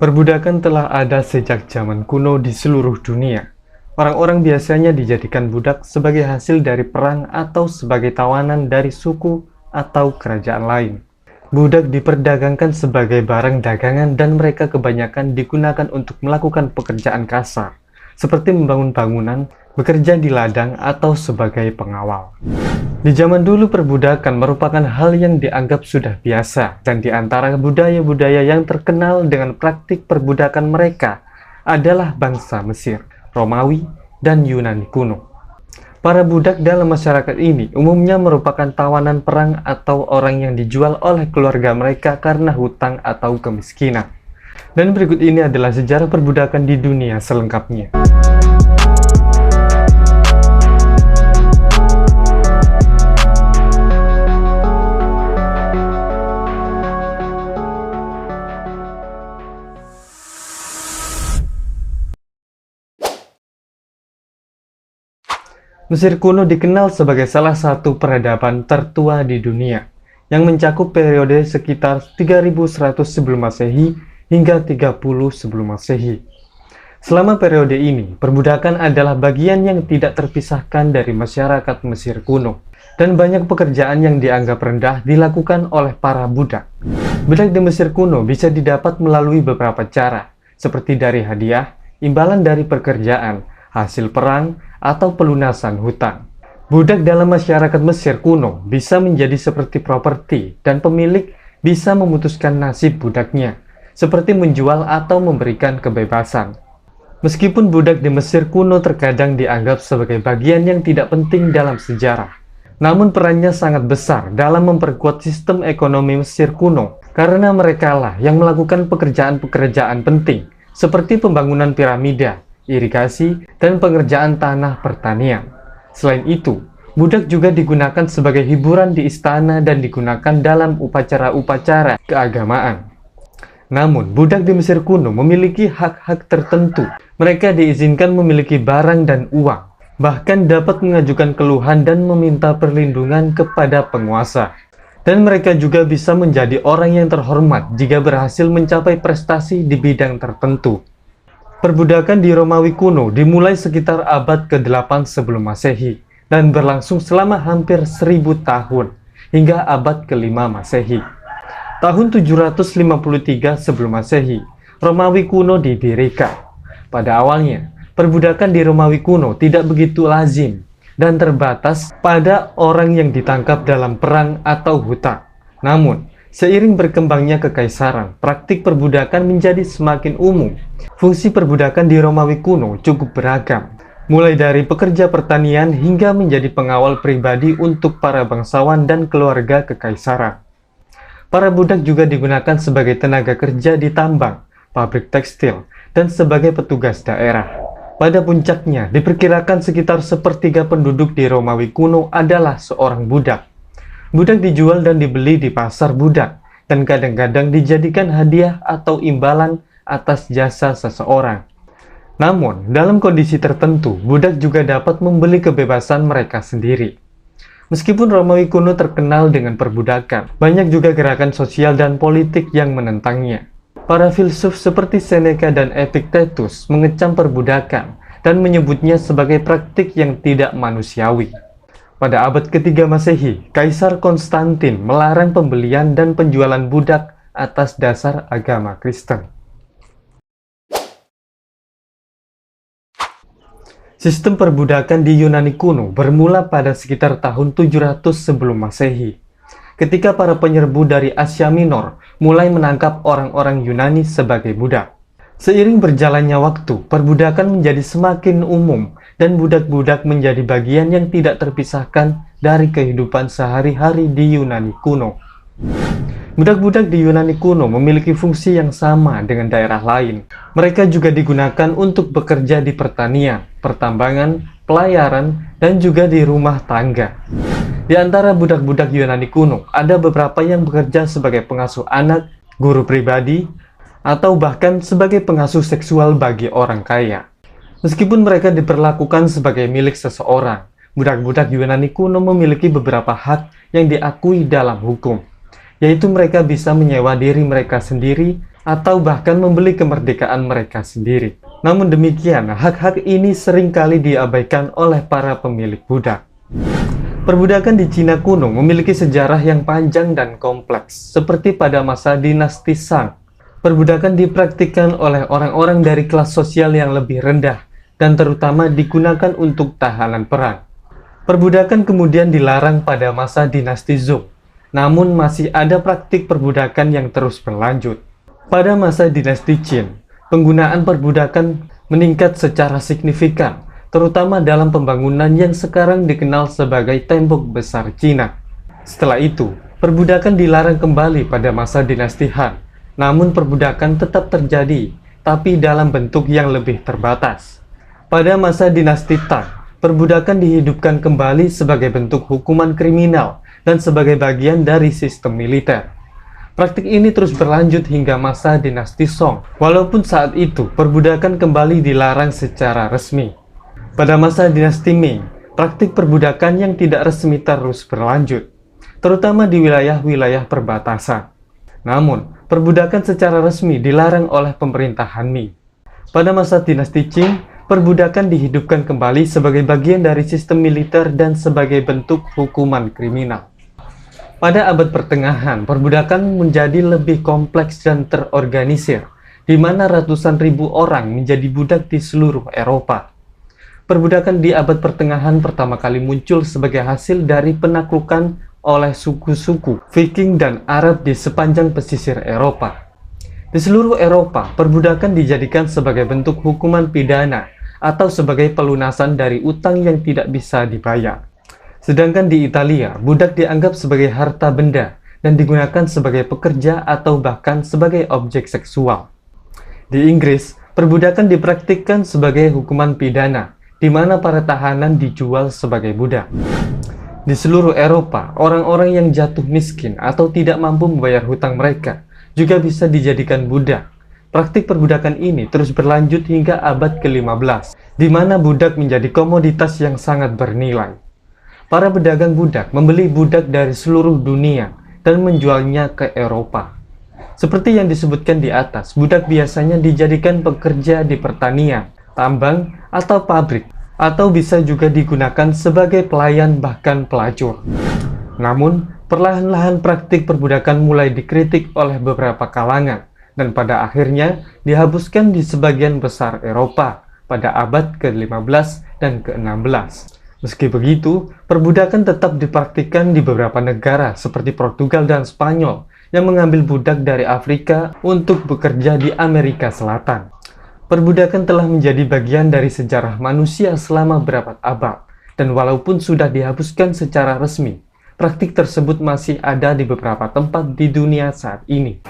Perbudakan telah ada sejak zaman kuno di seluruh dunia. Orang-orang biasanya dijadikan budak sebagai hasil dari perang atau sebagai tawanan dari suku atau kerajaan lain. Budak diperdagangkan sebagai barang dagangan dan mereka kebanyakan digunakan untuk melakukan pekerjaan kasar, seperti membangun bangunan, bekerja di ladang, atau sebagai pengawal. Di zaman dulu perbudakan merupakan hal yang dianggap sudah biasa, dan di antara budaya-budaya yang terkenal dengan praktik perbudakan mereka adalah bangsa Mesir, Romawi, dan Yunani kuno. Para budak dalam masyarakat ini umumnya merupakan tawanan perang atau orang yang dijual oleh keluarga mereka karena hutang atau kemiskinan. Dan berikut ini adalah sejarah perbudakan di dunia selengkapnya. Mesir kuno dikenal sebagai salah satu peradaban tertua di dunia, yang mencakup periode sekitar 3100 sebelum Masehi hingga 30 sebelum Masehi. Selama periode ini, perbudakan adalah bagian yang tidak terpisahkan dari masyarakat Mesir kuno, dan banyak pekerjaan yang dianggap rendah dilakukan oleh para budak. Budak di Mesir kuno bisa didapat melalui beberapa cara, seperti dari hadiah, imbalan dari pekerjaan, hasil perang, atau pelunasan hutang. Budak dalam masyarakat Mesir kuno bisa menjadi seperti properti dan pemilik bisa memutuskan nasib budaknya, seperti menjual atau memberikan kebebasan. Meskipun budak di Mesir kuno terkadang dianggap sebagai bagian yang tidak penting dalam sejarah, namun perannya sangat besar dalam memperkuat sistem ekonomi Mesir kuno karena merekalah yang melakukan pekerjaan-pekerjaan penting seperti pembangunan piramida, irigasi, dan pengerjaan tanah pertanian. Selain itu, budak juga digunakan sebagai hiburan di istana dan digunakan dalam upacara-upacara keagamaan. Namun, budak di Mesir kuno memiliki hak-hak tertentu. Mereka diizinkan memiliki barang dan uang, bahkan dapat mengajukan keluhan dan meminta perlindungan kepada penguasa. Dan mereka juga bisa menjadi orang yang terhormat jika berhasil mencapai prestasi di bidang tertentu. Perbudakan di Romawi kuno dimulai sekitar abad ke-8 sebelum Masehi dan berlangsung selama hampir 1000 tahun hingga abad ke-5 Masehi. Tahun 753 sebelum Masehi, Romawi kuno didirikan. Pada awalnya, perbudakan di Romawi kuno tidak begitu lazim dan terbatas pada orang yang ditangkap dalam perang atau hutang. Namun, seiring berkembangnya kekaisaran, praktik perbudakan menjadi semakin umum. Fungsi perbudakan di Romawi kuno cukup beragam, mulai dari pekerja pertanian hingga menjadi pengawal pribadi untuk para bangsawan dan keluarga kekaisaran. Para budak juga digunakan sebagai tenaga kerja di tambang, pabrik tekstil, dan sebagai petugas daerah. Pada puncaknya, diperkirakan sekitar sepertiga penduduk di Romawi kuno adalah seorang budak. Budak dijual dan dibeli di pasar budak, dan kadang-kadang dijadikan hadiah atau imbalan atas jasa seseorang. Namun, dalam kondisi tertentu, budak juga dapat membeli kebebasan mereka sendiri. Meskipun Romawi kuno terkenal dengan perbudakan, banyak juga gerakan sosial dan politik yang menentangnya. Para filsuf seperti Seneca dan Epictetus mengecam perbudakan dan menyebutnya sebagai praktik yang tidak manusiawi. Pada abad ketiga Masehi, Kaisar Konstantin melarang pembelian dan penjualan budak atas dasar agama Kristen. Sistem perbudakan di Yunani kuno bermula pada sekitar tahun 700 sebelum Masehi, ketika para penyerbu dari Asia Minor mulai menangkap orang-orang Yunani sebagai budak. Seiring berjalannya waktu, perbudakan menjadi semakin umum dan budak-budak menjadi bagian yang tidak terpisahkan dari kehidupan sehari-hari di Yunani kuno. Budak-budak di Yunani kuno memiliki fungsi yang sama dengan daerah lain. Mereka juga digunakan untuk bekerja di pertanian, pertambangan, pelayaran, dan juga di rumah tangga. Di antara budak-budak Yunani kuno, ada beberapa yang bekerja sebagai pengasuh anak, guru pribadi, atau bahkan sebagai pengasuh seksual bagi orang kaya. Meskipun mereka diperlakukan sebagai milik seseorang, budak-budak Yunani kuno memiliki beberapa hak yang diakui dalam hukum, yaitu mereka bisa menyewa diri mereka sendiri atau bahkan membeli kemerdekaan mereka sendiri. Namun demikian, hak-hak ini seringkali diabaikan oleh para pemilik budak. Perbudakan di Cina kuno memiliki sejarah yang panjang dan kompleks, seperti pada masa dinasti Shang. Perbudakan dipraktikkan oleh orang-orang dari kelas sosial yang lebih rendah, dan terutama digunakan untuk tahanan perang. Perbudakan kemudian dilarang pada masa dinasti Zhou, namun masih ada praktik perbudakan yang terus berlanjut. Pada masa dinasti Qin, penggunaan perbudakan meningkat secara signifikan, terutama dalam pembangunan yang sekarang dikenal sebagai Tembok Besar Cina. Setelah itu, perbudakan dilarang kembali pada masa dinasti Han, namun perbudakan tetap terjadi, tapi dalam bentuk yang lebih terbatas. Pada masa dinasti Tang, perbudakan dihidupkan kembali sebagai bentuk hukuman kriminal dan sebagai bagian dari sistem militer. Praktik ini terus berlanjut hingga masa dinasti Song, walaupun saat itu perbudakan kembali dilarang secara resmi. Pada masa dinasti Ming, praktik perbudakan yang tidak resmi terus berlanjut, terutama di wilayah-wilayah perbatasan. Namun, perbudakan secara resmi dilarang oleh pemerintahan Ming. Pada masa dinasti Qing, perbudakan dihidupkan kembali sebagai bagian dari sistem militer dan sebagai bentuk hukuman kriminal. Pada abad pertengahan, perbudakan menjadi lebih kompleks dan terorganisir, di mana ratusan ribu orang menjadi budak di seluruh Eropa. Perbudakan di abad pertengahan pertama kali muncul sebagai hasil dari penaklukan oleh suku-suku Viking dan Arab di sepanjang pesisir Eropa. Di seluruh Eropa, perbudakan dijadikan sebagai bentuk hukuman pidana atau sebagai pelunasan dari utang yang tidak bisa dibayar. Sedangkan di Italia, budak dianggap sebagai harta benda dan digunakan sebagai pekerja atau bahkan sebagai objek seksual. Di Inggris, perbudakan dipraktikkan sebagai hukuman pidana, di mana para tahanan dijual sebagai budak. Di seluruh Eropa, orang-orang yang jatuh miskin atau tidak mampu membayar hutang mereka juga bisa dijadikan budak. Praktik perbudakan ini terus berlanjut hingga abad ke-15, di mana budak menjadi komoditas yang sangat bernilai. Para pedagang budak membeli budak dari seluruh dunia dan menjualnya ke Eropa. Seperti yang disebutkan di atas, budak biasanya dijadikan pekerja di pertanian, tambang, atau pabrik, atau bisa juga digunakan sebagai pelayan bahkan pelacur. Namun, perlahan-lahan praktik perbudakan mulai dikritik oleh beberapa kalangan, dan pada akhirnya dihapuskan di sebagian besar Eropa pada abad ke-15 dan ke-16. Meski begitu, perbudakan tetap dipraktikkan di beberapa negara seperti Portugal dan Spanyol yang mengambil budak dari Afrika untuk bekerja di Amerika Selatan. Perbudakan telah menjadi bagian dari sejarah manusia selama berabad-abad, dan walaupun sudah dihapuskan secara resmi, praktik tersebut masih ada di beberapa tempat di dunia saat ini.